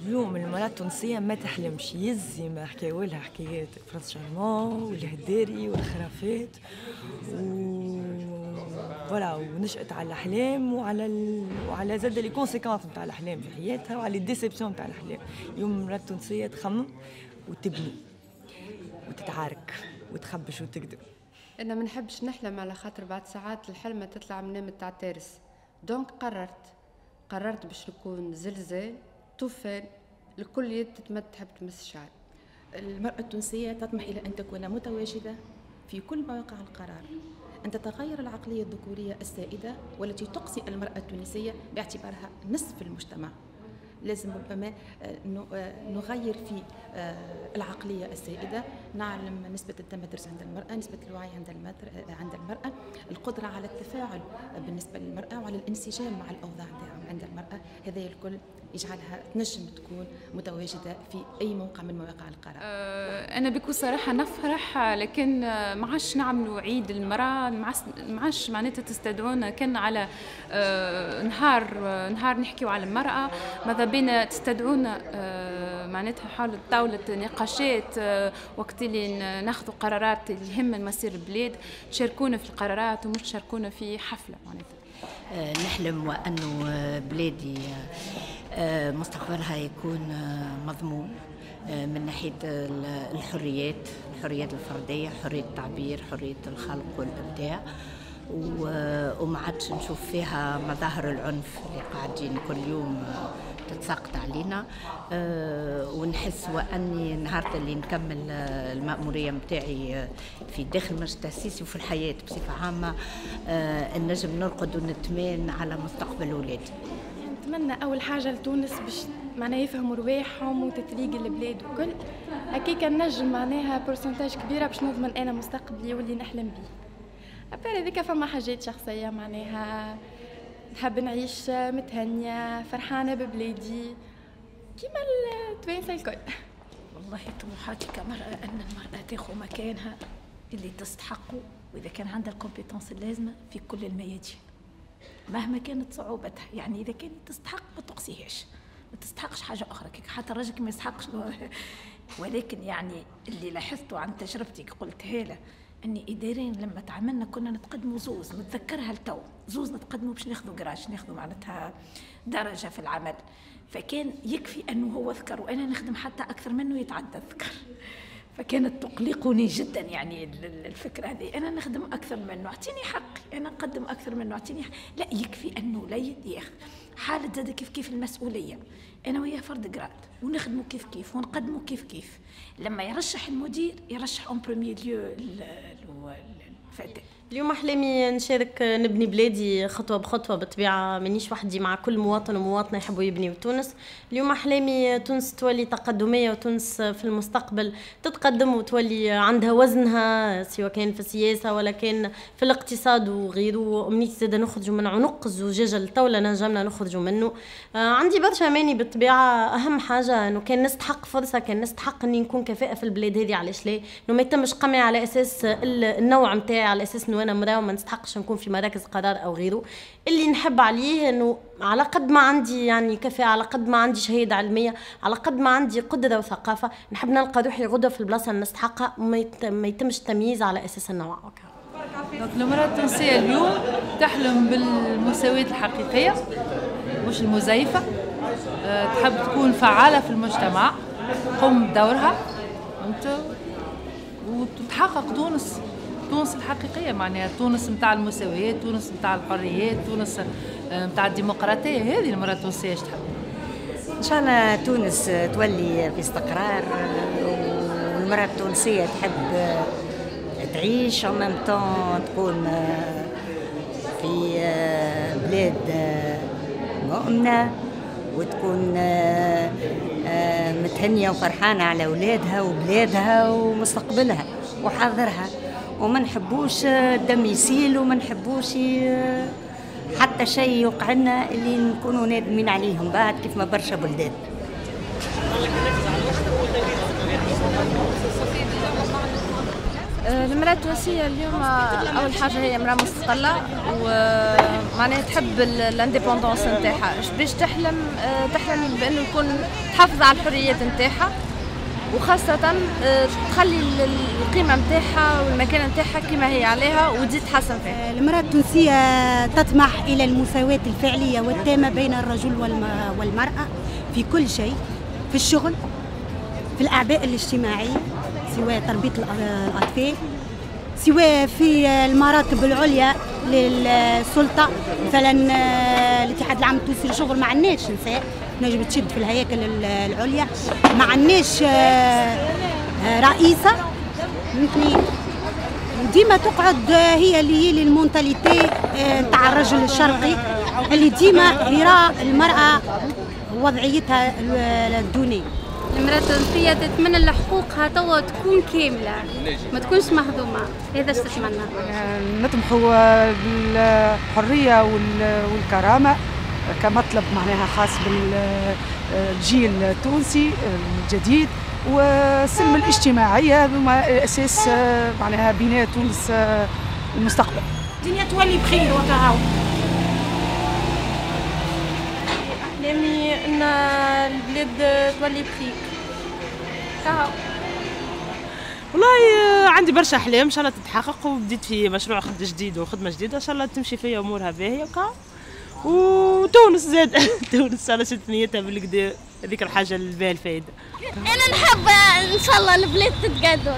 اليوم المرأة التونسية ما تحلمش يزي ما حكاولها حكايات فرنسا شارمون والهداري والخرافات فوالا ونشأت على الأحلام وعلى زاد لي كونسيكونس نتاع الأحلام في حياتها وعلى الديسيبسيون نتاع الأحلام. اليوم المرأة التونسية تخمم وتبني وتتعارك وتخبش وتكذب. انا ما نحبش نحلم على خاطر بعد ساعات الحلمة تطلع من تاع تارس. دونك قررت باش نكون زلزال طوفان لكل يد تحب تمس الشعر. المرأة التونسية تطمح إلى أن تكون متواجدة في كل مواقع القرار، أن تتغير العقلية الذكورية السائدة والتي تقصي المرأة التونسية باعتبارها نصف المجتمع. لازم ربما نغير في العقلية السائدة، نعلم نسبة التمدرس عند المرأة، نسبة الوعي عند المرأة، القدرة على التفاعل بالنسبة للمرأة وعلى الانسجام مع الأوضاع عند المرأة. هذا الكل يجعلها تنجم تكون متواجدة في أي موقع من مواقع القرار. أنا بكل صراحة نفرح، لكن ما عادش نعملوا عيد المرأة، ما عادش معناتها تستدعونا كان على نهار نحكيو على المرأة، ماذا بينا تستدعونا معناتها حول طاولة نقاشات وقت اللي ناخذوا قرارات اللي يهم مصير البلاد، تشاركونا في القرارات ومش تشاركونا في حفلة معناتها. نحلم وأنه بلادي مستقبلها يكون مضمون من ناحية الحريات الفردية، حرية التعبير، حرية الخلق والإبداع، وما عادش نشوف فيها مظاهر العنف اللي قاعدين كل يوم تتساقط علينا. ونحس واني نهار اللي نكمل المأمورية متاعي في داخل مجلس التأسيسي وفي الحياة بصفة عامة نجم نرقد ونتمان على مستقبل ولادي. نتمنى اول حاجه لتونس باش معناها يفهموا رواحهم وتتريق البلاد وكل هكاك نجم معناها برسنتاج كبيره باش نضمن انا مستقبلي واللي نحلم بيه. ابار هذيك فما حاجات شخصيه معناها نحب نعيش متهنيه فرحانه ببلادي كيما التوانسه الكل. والله طموحاتي كمرأة أن المرأة تاخذ مكانها اللي تستحقه، وإذا كان عندها الكومبيتونس اللازمة في كل الميادين مهما كانت صعوبتها. يعني إذا كانت تستحق ما تقصيهاش، ما تستحقش حاجة أخرى، حتى الراجل ما يستحقش ولكن يعني اللي لاحظته عن تجربتي قلتها له أني إداريا لما تعاملنا كنا نتقدموا زوز، نتذكرها لتو زوز نتقدموا باش ناخذوا كراج، ناخذوا معناتها درجة في العمل، فكان يكفي أنه هو ذكر وأنا نخدم حتى أكثر منه يتعدى الذكر، فكانت تقلقني جدا. يعني الفكرة هذه أنا نخدم أكثر منه أعطيني حقي، أنا نقدم أكثر منه أعطيني حقي. لا يكفي أنه لا ياخذ حالة زاد كيف المسؤولية، أنا وياه فرد جراد ونخدموا كيف ونقدموا كيف. لما يرشح المدير يرشح اون بروميي ليو الفتاة. اليوم أحلامي نشارك نبني بلادي خطوة بخطوة بالطبيعة، مانيش وحدي، مع كل مواطن ومواطنة يحبوا يبنيوا تونس. اليوم أحلامي تونس تولي تقدمية، وتونس في المستقبل تتقدم وتولي عندها وزنها سواء كان في السياسة ولا كان في الاقتصاد وغيره. أمنيتي زادة نخرجوا من عنق الزجاجة الطاولة نجمنا نخرجوا منه. عندي برشا أماني بالطبيعة، أهم حاجة أنه كان نستحق فرصة، كان نستحق أني نكون كفاءة في البلاد هذه. علاش لا؟ أنه ما يتمش قمعي على أساس النوع متاعي، على أساس وانا مرأة وما نستحقش نكون في مراكز قرار او غيره. اللي نحب عليه انه على قد ما عندي يعني كفاءة، على قد ما عندي شهادة علمية، على قد ما عندي قدرة وثقافة، نحب نلقى روحي غدوة في البلاصة اللي نستحقها، ما يتمش التمييز على اساس النوع. المرأة التونسية اليوم تحلم بالمساواة الحقيقية مش المزيفة، تحب تكون فعالة في المجتمع، تقوم بدورها وتتحقق تونس الحقيقية، معناها تونس متاع المساواة، تونس متاع الحريات، تونس متاع الديمقراطية. هذه المرأة التونسية ايش تحب؟ إن شاء الله تونس تولي في استقرار، والمرأة التونسية تحب تعيش ومن تكون في بلاد مؤمنة، وتكون متهنية وفرحانة على أولادها وبلادها ومستقبلها وحاضرها، وما نحبوش الدم يسيل، وما نحبوش حتى شيء يوقع لنا اللي نكونوا نادمين عليهم بعد كيف ما برشا بلدان. المرأة التونسية اليوم أول حاجة هي امرأة مستقلة ومعناها تحب الانديبوندونس نتاعها. باش تحلم بأنه تكون تحافظ على الحريات نتاعها، وخاصة تخلي القيمة نتاعها والمكانة نتاعها كما هي عليها وتزيد تحسن فيها. المرأة التونسية تطمح إلى المساواة الفعلية والتامة بين الرجل والمرأة في كل شيء، في الشغل، في الأعباء الاجتماعية، سواء تربية الأطفال، سواء في المراتب العليا للسلطة. مثلا الاتحاد العام التونسي للشغل ما عندناش نساء نجم تشد في الهياكل العليا، ما عندناش رئيسة، فهمتني. ديما تقعد هي اللي هي المونتاليتي تاع الرجل الشرقي اللي ديما يرى المرأة وضعيتها الدونية. المرأة التونسية تتمنى لحقوقها توا تكون كاملة، ما تكونش مهضومة. هذا اش تتمنى؟ نطمحوا بالحرية والكرامة كمطلب معناها خاص بالجيل التونسي الجديد، والسلم الاجتماعية هذوما أساس معناها بناء تونس المستقبل. الدنيا تولي بخير وكهو. أحلامي أن البلاد تولي بخير كهو. والله عندي برشا أحلام إن شاء الله تتحقق، وبديت في مشروع جديد وخدمة جديدة إن شاء الله تمشي فيها أمورها باهية وكهو. وتونس زاد تونس إن شاء الله شدت نيتها بالكدا، هذيك الحاجة اللي بها الفايدة. أنا نحب إن شاء الله البلاد تتقدم.